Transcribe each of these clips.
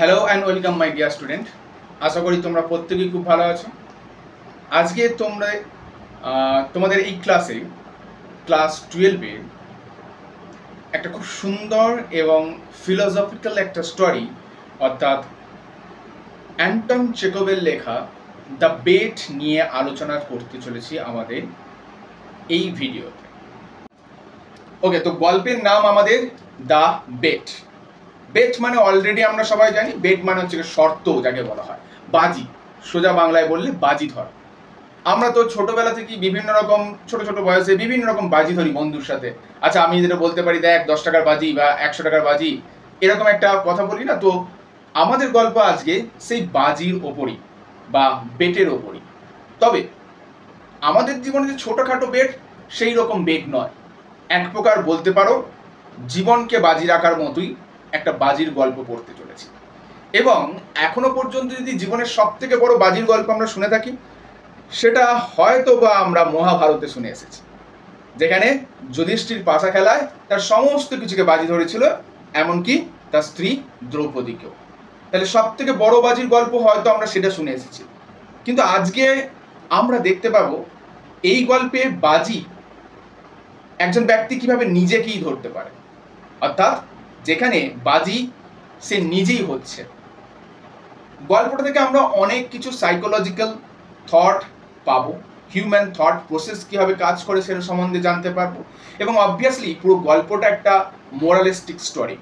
Hello and welcome my dear student. আশা করি তোমরা প্রত্যেকেই খুব ভালো আছো। আজকে তোমাদের এই ক্লাস 12-এ একটা খুব সুন্দর এবং ফিলোসফিক্যাল একটা স্টোরি, অর্থাৎ অ্যান্টন চেকভের লেখা দ্য বেট নিয়ে আলোচনা করতে চলেছি আমাদের এই ভিডিওতে। ওকে, তো গল্পের নাম আমাদের দ্য বেট। বেট মানে অলরেডি আমরা সবাই জানি, বেট মানে হচ্ছে শর্ত, যাকে বলা হয় বাজি। সোজা বাংলায় বললে বাজি ধর। আমরা তো ছোটবেলা থেকেই বিভিন্ন রকম ছোট ছোট বয়সে বিভিন্ন রকম বাজি ধরি বন্ধুর সাথে। আচ্ছা, আমি যেটা বলতে পারি, দেখ 10 টাকার বাজি বা 100 টাকার বাজি, এরকম একটা কথা বলি না? তো আমাদের গল্প আজকে সেই বাজির ওপরই বা বেটের ওপরই। তবে আমাদের জীবনে যে ছোটখাটো বেট, সেই রকম বেট নয়। এক প্রকার বলতে পারো জীবনকে বাজি রাখার মতোই একটা বাজির গল্প পড়তে চলেছি। এবং এখনো পর্যন্ত যদি জীবনের সব থেকে বড় বাজির গল্প আমরা শুনে থাকি, সেটা হয়তো বা আমরা মহাভারতে শুনে এসেছি, যেখানে যুধিষ্ঠির পাশা খেলায় তার সমস্ত কিছুকে বাজি ধরেছিল, এমনকি তার স্ত্রী দ্রৌপদীকেও। তাহলে সব থেকে বড় বাজির গল্প হয়তো আমরা সেটা শুনে এসেছি। কিন্তু আজকে আমরা দেখতে পাবো এই গল্পে বাজি একজন ব্যক্তি কিভাবে নিজেকেই ধরতে পারে, অর্থাৎ যেখানে বাজি সে নিজেই হচ্ছে। গল্পটা থেকে আমরা অনেক কিছু সাইকোলজিক্যাল থট পাবো, হিউম্যান থট প্রসেস কীভাবে কাজ করে সেটা সম্বন্ধে জানতে পারবো। এবং অবভিয়াসলি পুরো গল্পটা একটা মোরালিস্টিক স্টোরি,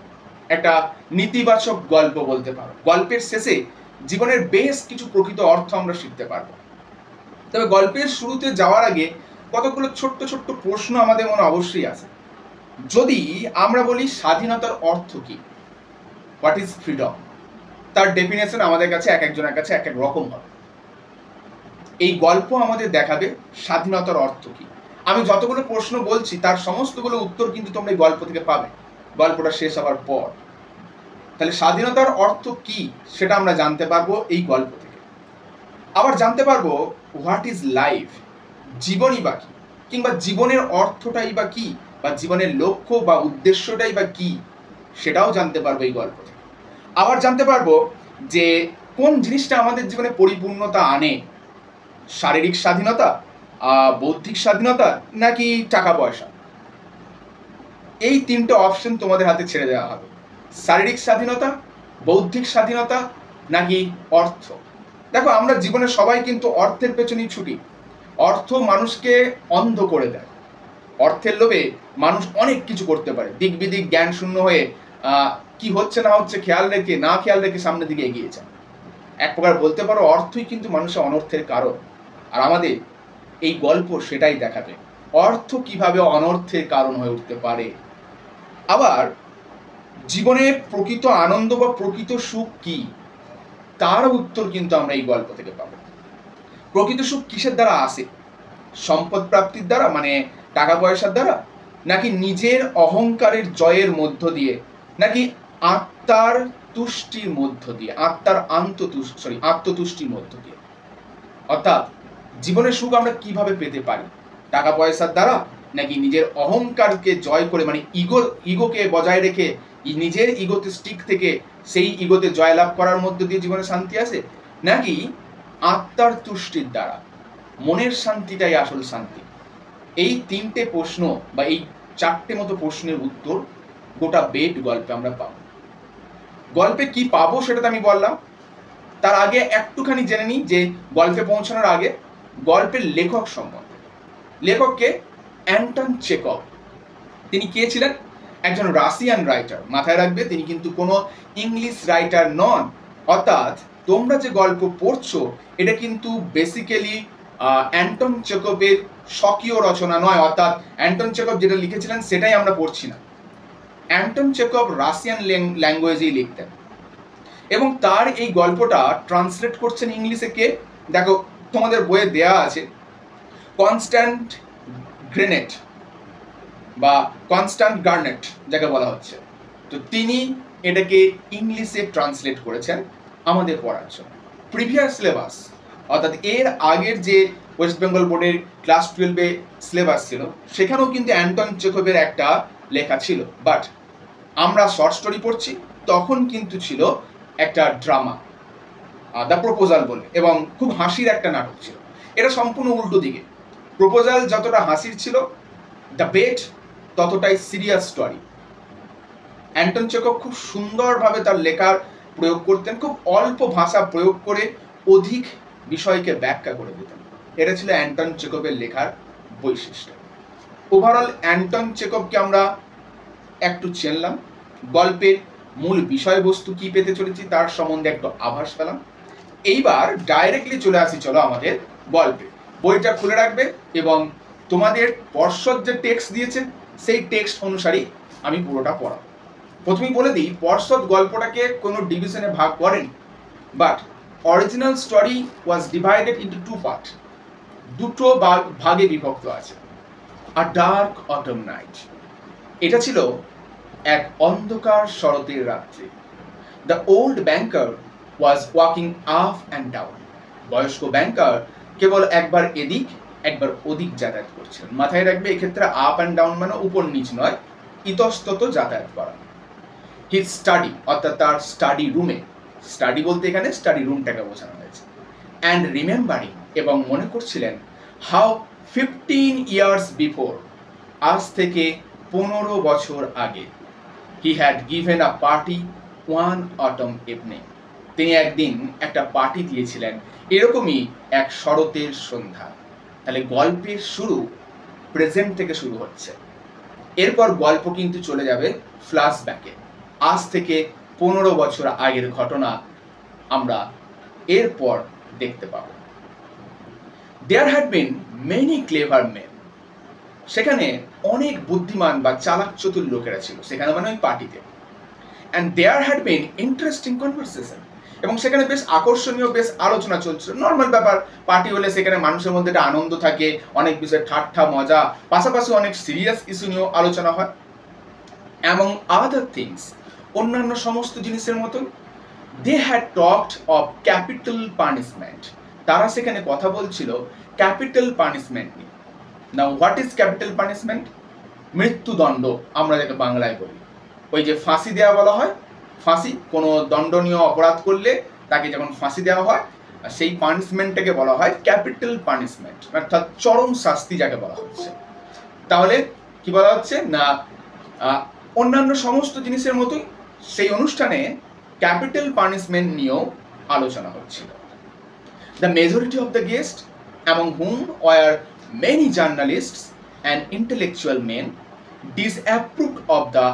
একটা নীতিবাচক গল্প বলতে পারো। গল্পের শেষে জীবনের বেশ কিছু প্রকৃত অর্থ আমরা শিখতে পারবো। তবে গল্পের শুরুতে যাওয়ার আগে কতগুলো ছোট্ট ছোট্ট প্রশ্ন আমাদের মনে অবশ্যই আসে। যদি আমরা বলি স্বাধীনতার অর্থ কি, হোয়াট ইজ ফ্রিডম, তার ডেফিনেশন আমাদের কাছে এক একজনের কাছে এক এক রকম হবে। এই গল্প আমাদের দেখাবে স্বাধীনতার অর্থ কি। আমি যতগুলো প্রশ্ন বলছি তার সমস্তগুলো উত্তর কিন্তু তোমরা এই গল্প থেকে পাবে গল্পটা শেষ হওয়ার পর। তাহলে স্বাধীনতার অর্থ কি সেটা আমরা জানতে পারবো এই গল্প থেকে। আবার জানতে পারবো হোয়াট ইজ লাইফ, জীবনই বা কি, কিংবা জীবনের অর্থটাই বা কি, বা জীবনের লক্ষ্য বা উদ্দেশ্যটাই বা কি, সেটাও জানতে পারবো এই গল্প থেকে। আবার জানতে পারবো যে কোন জিনিসটা আমাদের জীবনে পরিপূর্ণতা আনে, শারীরিক স্বাধীনতা, বৌদ্ধিক স্বাধীনতা, নাকি টাকা পয়সা। এই তিনটে অপশন তোমাদের হাতে ছেড়ে দেওয়া হবে, শারীরিক স্বাধীনতা, বৌদ্ধিক স্বাধীনতা, নাকি অর্থ। দেখো, আমরা জীবনে সবাই কিন্তু অর্থের পেছনেই ছুটি। অর্থ মানুষকে অন্ধ করে দেয়। অর্থের লোভে মানুষ অনেক কিছু করতে পারে, দিক বিদিক জ্ঞান শূন্য হয়ে কি হচ্ছে না হচ্ছে খেয়াল রেখে সামনের দিকে এগিয়ে যায়। এক প্রকার বলতে পারো অর্থই কিন্তু মানুষের অনর্থের কারণ। আর আমাদের এই গল্প সেটাই দেখাবে, অর্থ কিভাবে অনর্থের কারণ হয়ে উঠতে পারে। আবার জীবনে প্রকৃত আনন্দ বা প্রকৃত সুখ কি, তার উত্তর কিন্তু আমরা এই গল্প থেকে পাবো। প্রকৃত সুখ কিসের দ্বারা আসে? সম্পদ প্রাপ্তির দ্বারা, মানে টাকা পয়সার দ্বারা, নাকি নিজের অহংকারের জয়ের মধ্য দিয়ে, নাকি আত্মার তুষ্টির মধ্য দিয়ে, আত্মতুষ্টির মধ্য দিয়ে। অর্থাৎ জীবনের সুখ আমরা কিভাবে পেতে পারি, টাকা পয়সার দ্বারা, নাকি নিজের অহংকারকে জয় করে, মানে ইগোকে বজায় রেখে নিজের ইগোতে স্টিক থেকে সেই ইগোতে জয়লাভ করার মধ্য দিয়ে জীবনে শান্তি আসে, নাকি আত্মার তুষ্টির দ্বারা, মনের শান্তিটাই আসল শান্তি। এই তিনটে প্রশ্ন বা এই চারটে মতো প্রশ্নের উত্তর গোটা বেট গল্পে আমরা পাবো। গল্পে কি পাবো সেটা তো আমি বললাম, তার আগে একটুখানি জেনে নিই যে গল্পে পৌঁছানোর আগে গল্পের লেখক সম্বন্ধে। লেখককে অ্যান্টন চেকভ। তিনি কে ছিলেন? একজন রাশিয়ান রাইটার। মাথায় রাখবে, তিনি কিন্তু কোনো ইংলিশ রাইটার নন। অর্থাৎ তোমরা যে গল্প পড়ছো এটা কিন্তু বেসিক্যালি অ্যান্টন চেকভের স্বকীয় রচনা নয়। অর্থাৎ অ্যান্টন চেকভ যেটা লিখেছিলেন সেটাই আমরা পড়ছি না। অ্যান্টন চেকভ রাশিয়ান ল্যাঙ্গুয়েজেই লিখতেন, এবং তার এই গল্পটা ট্রান্সলেট করছেন ইংলিশে কে? দেখো, তোমাদের বইয়ে দেয়া আছে কনস্ট্যান্ট গ্রেনেট বা কনস্ট্যান্ট গার্নেট যাকে বলা হচ্ছে। তো তিনি এটাকে ইংলিশে ট্রান্সলেট করেছেন আমাদের পড়ার জন্য। প্রিভিয়াস সিলেবাস, অর্থাৎ এর আগের যে ওয়েস্ট বেঙ্গল বোর্ডের ক্লাস 12-এ সিলেবাস ছিল, সেখানেও কিন্তু অ্যান্টন চেকভের একটা লেখা ছিল। বাট আমরা শর্ট স্টোরি পড়ছি, তখন কিন্তু ছিল একটা ড্রামা, দ্য প্রপোজাল বলে, এবং খুব হাসির একটা নাটক ছিল। এটা সম্পূর্ণ উল্টো দিকে। প্রপোজাল যতটা হাসির ছিল, দ্য বেট ততটাই সিরিয়াস স্টোরি। অ্যান্টন চেখভ খুব সুন্দরভাবে তার লেখার প্রয়োগ করতেন, খুব অল্প ভাষা প্রয়োগ করে অধিক বিষয়কে ব্যাখ্যা করে দিতেন। এটা ছিল অ্যান্টন চেখভের লেখার বৈশিষ্ট্য। ওভারঅল অ্যান্টন চেখভকে আমরা একটু চিনলাম, গল্পের মূল বিষয়বস্তু কি পেতে চলেছি তার সম্বন্ধে একটু আভাস পেলাম। এইবার ডাইরেক্টলি চলে আসি চলো আমাদের গল্পে। বইটা খুলে রাখবে এবং তোমাদের পর্ষদ যে টেক্সট দিয়েছে সেই টেক্সট অনুসারেই আমি পুরোটা পড়াবো। প্রথমেই বলে দিই, পর্ষদ গল্পটাকে কোনো ডিভিশনে ভাগ করেনি, but original story was divided into two part. দুটো ভাগে বিভক্ত আছে। আ ডার্ক অটম নাইট, এটা ছিল এক অন্ধকার শরতের রাত্রি। The old banker was walking up and down. বয়স্ক ব্যাংকার কেবল একবার এদিক একবার ওদিক যাতায়াত করছিলেন। মাথায় রাখবে, এক্ষেত্রে আপ অ্যান্ড ডাউন মানে উপর নিচ নয়, ইতস্তত যাতায়াত করা। হিজ স্টাডি, অর্থাৎ তার স্টাডি রুমে, স্টাডি বলতে এখানে স্টাডি রুমটাকে বোঝানো হয়েছে, অ্যান্ড রিমেম্বারিং, এবং মনে করছিলেন, হাউ 15 years বিফোর, আজ থেকে 15 বছর আগে, he had given a party one autumn evening, তিনি একদিন একটা পার্টি দিয়েছিলেন এরকমই এক শরতের সন্ধ্যা। তাহলে গল্পের শুরু প্রেজেন্ট থেকে শুরু হচ্ছে, এরপর গল্প কিন্তু চলে যাবে ফ্ল্যাশব্যাকে। আজ থেকে 15 বছর আগের ঘটনা আমরা এরপর দেখতে পাব। There had been many clever men, সেখানে অনেক বুদ্ধিমান বা চালাক চতুর লোকেরা ছিল, সেখানে মানে ওই পার্টিতে। And there had been interesting conversation, এবং সেখানে বেশ আকর্ষণীয় বেশ আলোচনা চলছিল। নর্মাল ব্যাপার, পার্টি হলে সেখানে মানুষের মধ্যে একটা আনন্দ থাকে, অনেক বিষয়ে ঠাট্টা মজা, পাশাপাশি অনেক সিরিয়াস ইস্যু নিয়েও আলোচনা হয়। অ্যামং আদার থিংস, অন্যান্য সমস্ত জিনিসের মতন, they had talked of capital punishment, তারা সেখানে কথা বলছিল ক্যাপিটাল পানিশমেন্ট নিয়ে। Now what is capital punishment? মৃত্যুদণ্ড আমরা যাকে বাংলায় বলি, ওই যে ফাঁসি দেওয়া বলা হয়, ফাঁসি, কোনো দণ্ডনীয় অপরাধ করলে তাকে যখন ফাঁসি দেওয়া হয়, সেই পানিশমেন্টটাকে বলা হয় ক্যাপিটাল পানিশমেন্ট, অর্থাৎ চরম শাস্তি যাকে বলা হচ্ছে। তাহলে কি বলা হচ্ছে না, অন্যান্য সমস্ত জিনিসের মতোই সেই অনুষ্ঠানে ক্যাপিটাল পানিশমেন্ট নিয়েও আলোচনা হচ্ছিল। The majority of the guest, among whom were many journalists and intellectual men, disapproved of the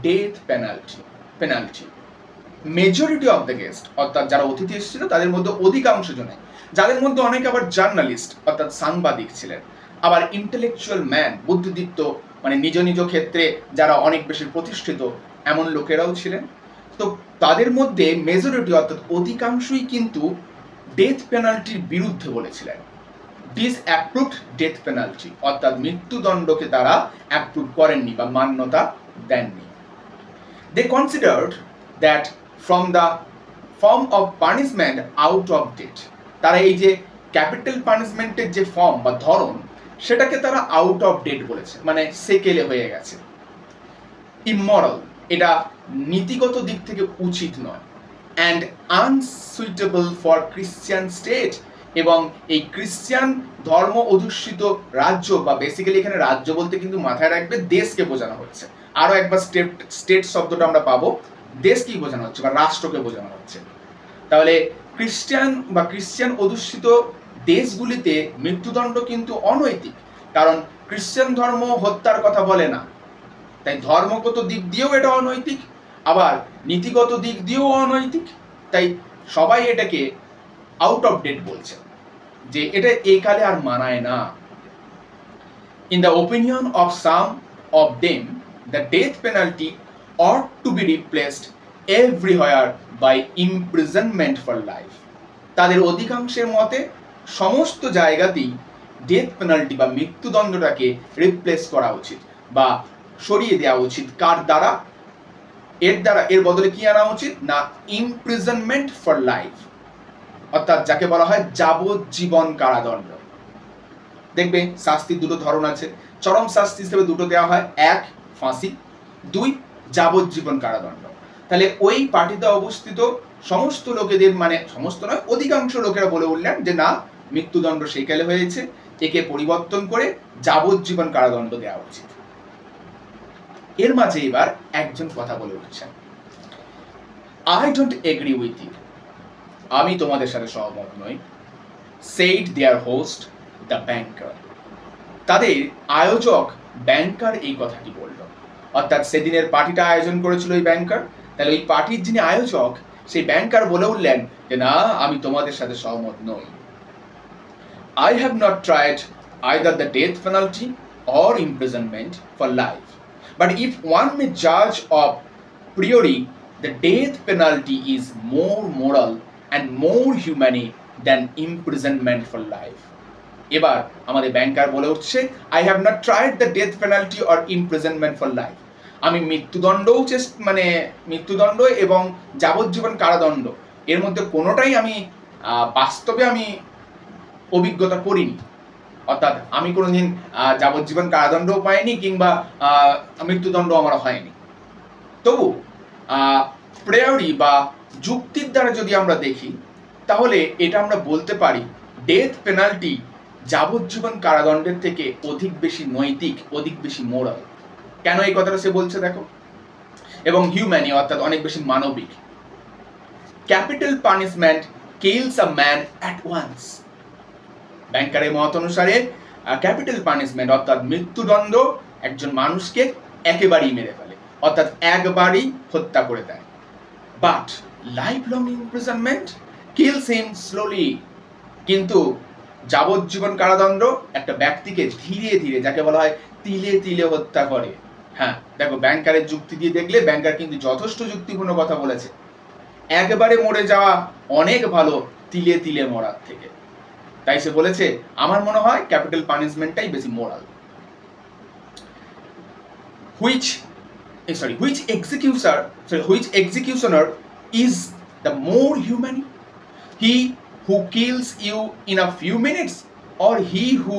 death penalty. Majority of the guest, অর্থাৎ যারা অতিথি এসেছিল তাদের মধ্যে অধিকাংশ জনে, যাদের মধ্যে অনেকে আবার জার্নালিস্ট অর্থাৎ সাংবাদিক ছিলেন, আবার ইন্টেলেকচুয়াল ম্যান, বুদ্ধিদীপ্ত মানে নিজ নিজ ক্ষেত্রে যারা অনেক বেশি প্রতিষ্ঠিত, এমন লোকেরাও ছিলেন। তো তাদের মধ্যে মেজরিটি অর্থাৎ অধিকাংশই কিন্তু ডেথ পেনাল্টির বিরুদ্ধে বলেছিলেন। ডিসঅ্যাপ্রুভড ডেথ পেনাল্টি, অর্থাৎ মৃত্যুদণ্ডকে তারা অ্যাপ্রুভ করেননি বা মান্যতা দেননি। They considered that from the form of punishment out of date, তারা এই যে ক্যাপিটাল পানিশমেন্টের যে ফর্ম বা ধরন, সেটাকে তারা আউট অফ ডেট বলেছে, মানে সেকেলে হয়ে গেছে। ইমমরাল, এটা নীতিগত দিক থেকে উচিত নয়। And unsuitable for Christian state, এবং এই ক্রিশ্চিয়ান ধর্ম অধ্যুষিত রাজ্য, বা বেসিক্যালি এখানে রাজ্য বলতে কিন্তু মাথায় রাখবে দেশকে বোঝানো হচ্ছে। আরো একবার স্টেট শব্দটা আমরা পাবো, দেশকেই বোঝানো হচ্ছে বা রাষ্ট্রকে বোঝানো হচ্ছে। তাহলে ক্রিশ্চিয়ান অধ্যুষিত দেশগুলিতে মৃত্যুদণ্ড কিন্তু অনৈতিক, কারণ ক্রিশ্চিয়ান ধর্ম হত্যার কথা বলে না, তাই ধর্মগত দিক দিয়েও এটা অনৈতিক, আবার নীতিগত দিক দিয়েও অনৈতিক, তাই সবাই এটাকে আউট অফ ডেট বলছে, যে এটা এই কালে আর মানায় না। In the opinion of some of them, the death penalty ought to be replaced everywhere by imprisonment for life. তাদের অধিকাংশের মতে সমস্ত জায়গাতেই ডেথ পেনাল্টি বা মৃত্যুদণ্ডটাকে রিপ্লেস করা উচিত বা সরিয়ে দেওয়া উচিত। কার দ্বারা? এর বদলে কি আনা উচিত না, ইমপ্রিজনমেন্ট ফর লাইফ, অর্থাৎ যাকে বলা হয় যাবজ্জীবন কারাদণ্ড। দেখবে শাস্তির দুটো ধরন আছে, চরম শাস্তি হিসেবে দুটো দেওয়া হয়, এক ফাঁসি, দুই যাবজ্জীবন কারাদণ্ড। তাহলে ওই পার্টিতে অবস্থিত সমস্ত লোকেদের, মানে সমস্ত নয়, অধিকাংশ লোকেরা বলে উঠলেন যে না, মৃত্যুদণ্ড সেকালে হয়েছে, একে পরিবর্তন করে যাবজ্জীবন কারাদণ্ড দেওয়া উচিত। এর মাঝে এবার একজন কথা বলে উঠছেন, I don't agree with you, আমি তোমাদের সাথে সহমত নই, said their host the banker. তাদের আয়োজক ব্যাংকার এই কথাটি বলল, অর্থাৎ সেদিনের পার্টিটা আয়োজন করেছিল ওই ব্যাংকার, তাহলে ওই পার্টির যিনি আয়োজক সেই ব্যাংকার বলে উঠলেন যে না, আমি তোমাদের সাথে সহমত নই। I have not tried either the death penalty or imprisonment for life, but if one may judge of priori, the death penalty is more moral and more humane than imprisonment for life. এবার আমাদের ব্যাংকার বলে উঠছে, I have not tried the death penalty or imprisonment for life. আমি মৃত্যুদণ্ড এবং যাবজ্জীবন কারাদণ্ড এর মধ্যে কোনোটাই আমি বাস্তবে আমি অভিজ্ঞতা করিনি, অর্থাৎ আমি কোনোদিন যাবজ্জীবন কারাদণ্ডও পাইনি কিংবা মৃত্যুদণ্ড আমার হয়নি। তবু প্রেয়রি বা যুক্তির দ্বারা যদি আমরা দেখি, তাহলে এটা আমরা বলতে পারি ডেথ পেনাল্টি যাবজ্জীবন কারাদণ্ডের থেকে অধিক বেশি নৈতিক, অধিক বেশি মোরাল। কেন এই কথাটা সে বলছে দেখো, এবং হিউম্যানি অর্থাৎ অনেক বেশি মানবিক। Capital punishment kills a man at once. ব্যাংকারের মত অনুসারে ক্যাপিটাল পানিশমেন্ট অর্থাৎ মৃত্যুদণ্ড একজন মানুষকে একেবারেই মেরে ফেলে, অর্থাৎ একবারই হত্যা করে দেয়। But life long imprisonment kills him slowly. কিন্তু যাবজ্জীবন কারাদণ্ড একটা ব্যক্তিকে ধীরে ধীরে, যাকে বলা হয় তিলে তিলে হত্যা করে। হ্যাঁ দেখো, ব্যাংকারের যুক্তি দিয়ে দেখলে ব্যাংকার কিন্তু যথেষ্ট যুক্তিপূর্ণ কথা বলেছে। একবারে মরে যাওয়া অনেক ভালো তিলে তিলে মরার থেকে। তাই সে বলেছে আমার মনে হয় ক্যাপিটাল পানিশমেন্টটাই বেশি moral. which executioner is the more humane? He who kills you in a few minutes, or he who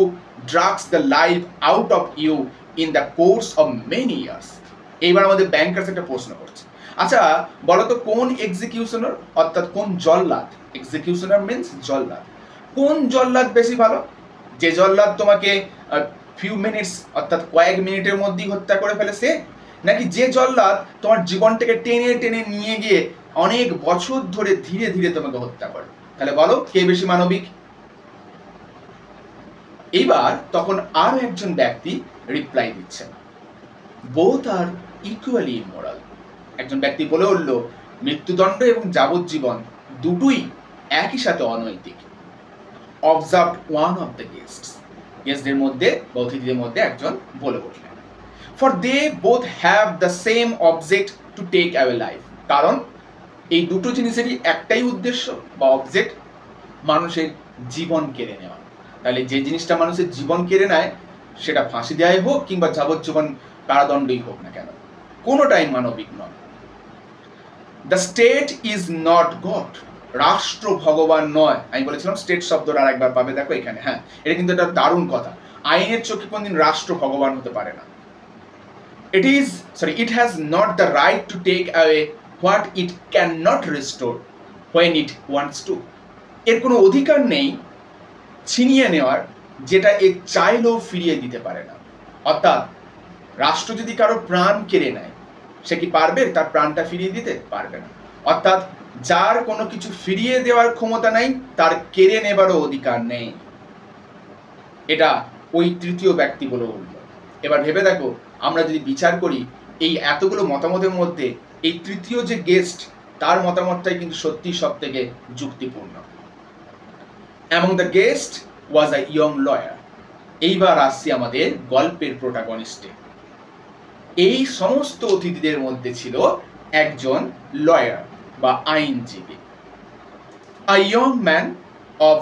drags the life out of you in the course of many years? এইবার আমাদের bankers একটা প্রশ্ন করছে, আচ্ছা বলো তো কোন এক্সিকিউশনার অর্থাৎ কোন জল্লাদ, এক্সিকিউশনার মিন্স জল্লাদ, কোন জল্লাদ বেশি ভালো? যে জল্লাদ তোমাকে ফিউ মিনিটস অর্থাৎ কয়েক মিনিটের মধ্যেই হত্যা করে ফেলে সে, নাকি যে জল্লাদ তোমার জীবনটাকে টেনে টেনে নিয়ে গিয়ে অনেক বছর ধরে ধীরে ধীরে তোমাকে হত্যা করে? তাহলে বলো কে বেশি মানবিক? এইবার তখন আরো একজন ব্যক্তি রিপ্লাই দিচ্ছেন, বোথ আর ইকুয়ালি ইমোরাল। একজন ব্যক্তি বলে উঠল মৃত্যুদণ্ড এবং যাবজ্জীবন দুটোই একই সাথে অনৈতিক। অবজার্ভড ওয়ান অফ দ্য গেস্টদের মধ্যে বা অতিথিদের মধ্যে একজন বলে উঠলেন, for they both have the same object to take away life. কারণ এই দুটো জিনিসেরই একটাই উদ্দেশ্য বা অবজেক্ট, মানুষের জীবন কেড়ে নেওয়া। তাহলে যে জিনিসটা মানুষের জীবন কেড়ে নেয় সেটা ফাঁসি দেওয়াই হোক কিংবা যাবজ্জীবন কারাদণ্ডই হোক না কেন, কোনোটাই মানবিক নয়। The state is not god. রাষ্ট্র ভগবান নয়। আমি বলেছিলাম স্টেট শব্দটা আরেকবার পাবে দেখো এখানে। হ্যাঁ, এটা কিন্তু একটা দারুণ কথা। আইনের চোখে কোনদিন রাষ্ট্র ভগবান হতে পারে না। it has not the right to take away what it cannot restore when it wants to. এর কোনো অধিকার নেই ছিনিয়ে নেওয়ার যেটা এ চাইলেও ফিরিয়ে দিতে পারে না। অর্থাৎ রাষ্ট্র যদি কারো প্রাণ কেড়ে নেয়, সে কি পারবে তার প্রাণটা ফিরিয়ে দিতে? পারবে না। অর্থাৎ যার কোনো কিছু ফিরিয়ে দেওয়ার ক্ষমতা নাই, তার কেড়ে নেবারও অধিকার নেই। এটা ওই তৃতীয় ব্যক্তি বলে বলল। এবার ভেবে দেখো, আমরা যদি বিচার করি এই এতগুলো মতামতের মধ্যে এই তৃতীয় যে গেস্ট, তার মতামতটাই কিন্তু সত্যি সব থেকে যুক্তিপূর্ণ। Among the guest was a young lawyer. এইবার আসছি আমাদের গল্পের প্রোটাগনিস্টে। এই সমস্ত অতিথিদের মধ্যে ছিল একজন লয়ার বা আইনজীবী। A young man of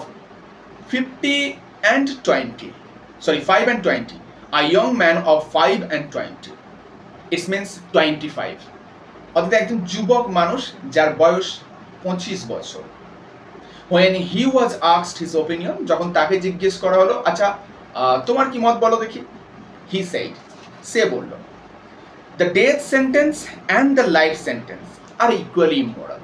5 and 20. A young man of 5 and 20. It means 25. অর্থাৎ একজন যুবক মানুষ যার বয়স 25 বছর। When he was asked his opinion, যখন তাকে জিজ্ঞেস করা হলো, আচ্ছা তোমার কি মত বলো দেখি, সে বলল, the death sentence and the life sentence are equally immoral.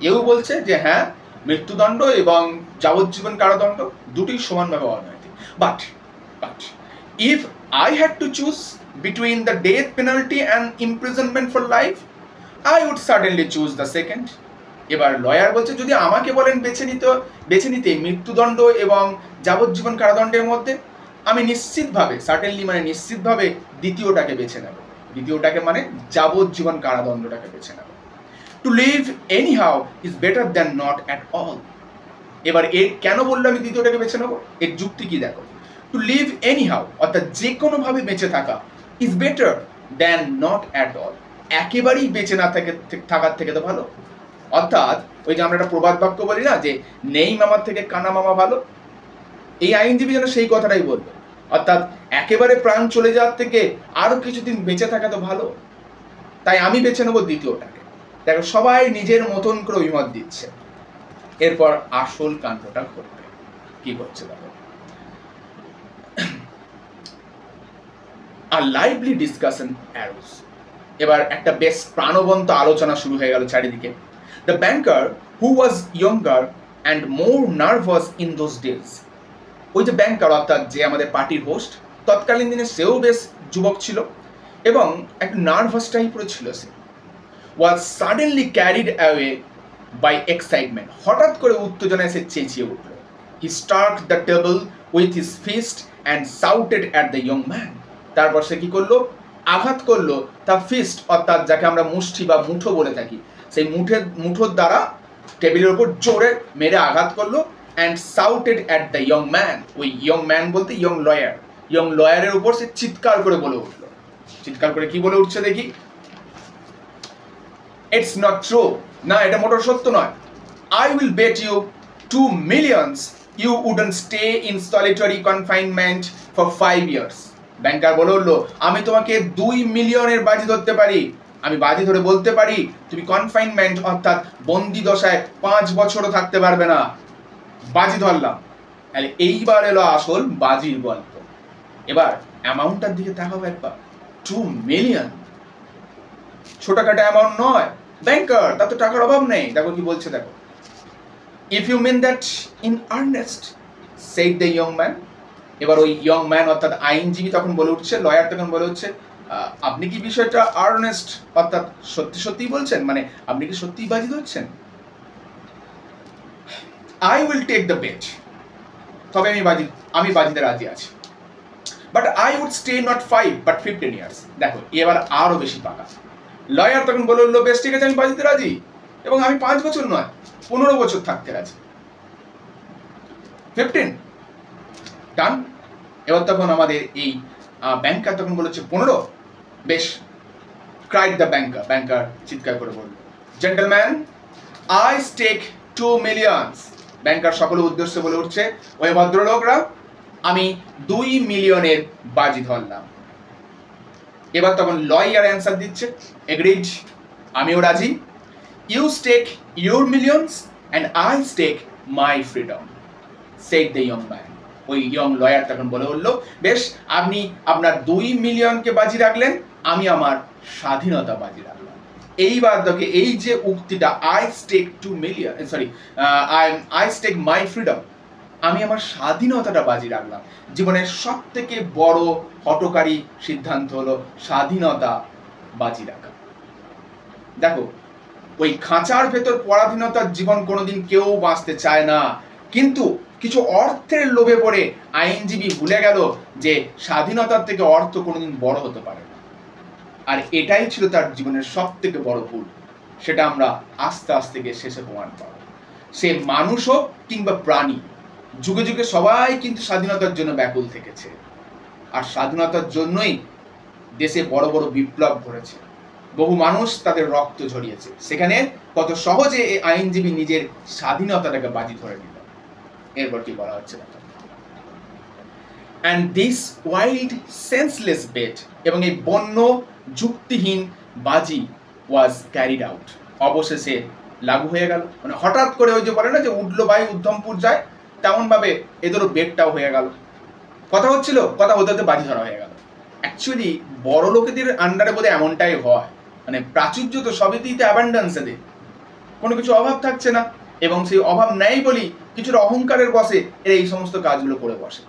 এও বলছে যে হ্যাঁ, মৃত্যুদণ্ড এবং যাবজ্জীবন কারাদণ্ড দুটোই সমানভাবে অনৈতিক। But if I had to choose between the death penalty and imprisonment for life, I would certainly choose the second. এবার লয়ার বলছে যদি আমাকে বলেন বেছে নিতে মৃত্যুদণ্ড এবং যাবজ্জীবন কারাদণ্ডের মধ্যে, আমি নিশ্চিতভাবে, সার্টেনলি মানে নিশ্চিতভাবে দ্বিতীয়টাকে বেছে নেব। দ্বিতীয়টাকে মানে যাবজ্জীবন কারাদণ্ডটাকে বেছে নেব। To live anyhow is better than not at all. এবার এর কেন বললো আমি দ্বিতীয়টাকে বেছে নেবো, এর যুক্তি কি দেখো। টু লিভ এনি হাউ অর্থাৎ যে কোনোভাবে বেঁচে থাকা is better than not at all, একেবারেই বেঁচে না থাকার থেকে তো ভালো। অর্থাৎ ওই যে আমরা একটা প্রবাদ বাক্য বলি না যে নেই মামার থেকে কানা মামা ভালো, এই আইনজীবী যেন সেই কথাটাই বলবে। অর্থাৎ একেবারে প্রাণ চলে যাওয়ার থেকে আরো কিছুদিন বেঁচে থাকা তো ভালো, তাই আমি বেছে নেবো দ্বিতীয়টাকে। দেখো সবাই নিজের মতন করে অভিমত দিচ্ছে। এরপর আসল কাণ্ডটা ঘটবে, কি করছে দেখো। A lively discussion arose. এবার একটা বেশ প্রাণবন্ত আলোচনা শুরু হয়ে গেল চারিদিকে। The banker who was younger and more nervous in those days, ওই যে ব্যাংকার অর্থাৎ যে আমাদের পার্টির হোস্ট, তৎকালীন দিনে সেও বেশ যুবক ছিল এবং একটু নার্ভাস টাইপের ছিল সে। was suddenly carried away by excitement, হঠাৎ করে উত্তেজনায় সে চেঁচিয়ে উঠল। He struck the table with his fist and shouted at the young man. তারপর সে কি করলো, আঘাত করলো তার ফিস্ট অর্থাৎ যাকে আমরা মুষ্টি বা মুঠো বলে থাকি, সেই মুঠোর দ্বারা টেবিলের উপর জোরে মেরে আঘাত করলো। and shouted at the young man, ওই young man বলতে young লয়ারের উপর সে চিৎকার করে বলে উঠলো। চিৎকার করে কি বলে উঠছে দেখি। It's not true, না এটা মোটেও সত্য নয়। I will bet you 2 millions you wouldn't stay in solitary confinement for 5 years. ব্যাংকার বলে উঠলো আমি তোমাকে 2 মিলিয়নের বাজি ধরতে পারি, আমি বাজি ধরে বলতে পারি তুমি কনফাইনমেন্ট অর্থাৎ বন্দি দশায় 5 বছরও থাকতে পারবে না। বাজি ধরলাম। তাহলে এইবার এলো আসল বাজির গল্প। এবার অ্যামাউন্টটার দিকে তাকাবো একবার। 2 মিলিয়ন ছোটখাটো অ্যামাউন্ট নয়। ব্যাংকার তার তো টাকার অভাব নেই। দেখো কি বলছে দেখো। If you mean that in earnest, said the young man. এবার ওই ইয়ং ম্যান অর্থাৎ আইনজীবী তখন বলে উঠছে, লয়ার তখন বলে উঠছে আপনি কি বিষয়টা আর্নেস্ট অর্থাৎ সত্যি সত্যি বলছেন, মানে আপনি কি সত্যিই বাজি ধরছেন? I will take the bet, তবে আমি বাজিতে রাজি আছি। But I would stay not 5 but 15 years. দেখো এবার আরো বেশি পাকা। লয়ার তখন বলে উঠলো বেশ ঠিক আছে আমি বাজিতে রাজি এবং আমি 5 বছর নয় 15 বছর থাকতে রাজি। 15 ডান। এবার তখন আমাদের এই ব্যাংকার তখন বলেছে 15। বেশ, ক্রাইড দ্য ব্যাংকার চিৎকার করে বলল জেন্টলম্যান আই স্টেক 2 মিলিয়নস। ব্যাংকার সকলের উদ্দেশ্যে বলে উঠছে ওই ভদ্রলোকরা আমি 2 মিলিয়নের বাজি ধরলাম। এবার তখন লয়ার অ্যান্সার দিচ্ছে এগ্রিড, আমিও রাজি। You stake your millions and I stake my freedom, said the young man. ওই ইয়ং লয়ার তখন বলে উঠলো বেশ আপনি আপনার 2 মিলিয়নকে বাজি রাখলেন, আমি আমার স্বাধীনতা বাজি রাখলাম। এইবার দেখে এই যে উক্তিটা I stake 2 million I stake my freedom, আমি আমার স্বাধীনতাটা বাজি রাখলাম। জীবনের সব থেকে বড় হঠকারী সিদ্ধান্ত হলো স্বাধীনতা বাজি রাখা। দেখো ওই খাঁচার ভেতর পরাধীনতার জীবন কোনোদিন কেউ বাঁচতে চায় না, কিন্তু কিছু অর্থের লোভে পড়ে আইনজীবী ভুলে গেল যে স্বাধীনতার থেকে অর্থ কোনোদিন বড় হতে পারে না। আর এটাই ছিল তার জীবনের সব থেকে বড় ভুল। সেটা আমরা আস্তে আস্তে গিয়ে শেষে প্রমাণ পাবো। সে মানুষ হোক কিংবা প্রাণী, যুগে যুগে সবাই কিন্তু স্বাধীনতার জন্য ব্যাকুল থেকেছে। আর স্বাধীনতার জন্যই দেশে বড় বড় বিপ্লব ঘটেছে, বহু মানুষ তাদের রক্ত ঝরিয়েছে। সেখানে কত সহজে এই আইনজীবী নিজের স্বাধীনতাটাকে বাজি ধরে নিল। এরপর কি বলা হচ্ছে দেখো। and this wild senseless bet, এবং এই বন্য যুক্তিহীন বাজি was carried out, অবশেষে লাগু হয়ে গেল। মানে হঠাৎ করে ওই যে বলে না যে উঠলো ভাই উদ্ধমপুর যায়, তেমন ভাবে এদেরও বেটটাও হয়ে গেল। কথা হচ্ছিল, কথা হতে হতে বাজি ধরা হয়ে গেল। অ্যাকচুয়ালি বড় লোকেদের আন্ডারে বোধহয় এমনটাই হয়, মানে প্রাচুর্য তো সবেতেই অ্যাবান্ডান্স, এদের কোনো কিছু অভাব থাকছে না, এবং সেই অভাব নেই বলেই কিছুটা অহংকারের বসে এরা এই সমস্ত কাজগুলো করে বসে।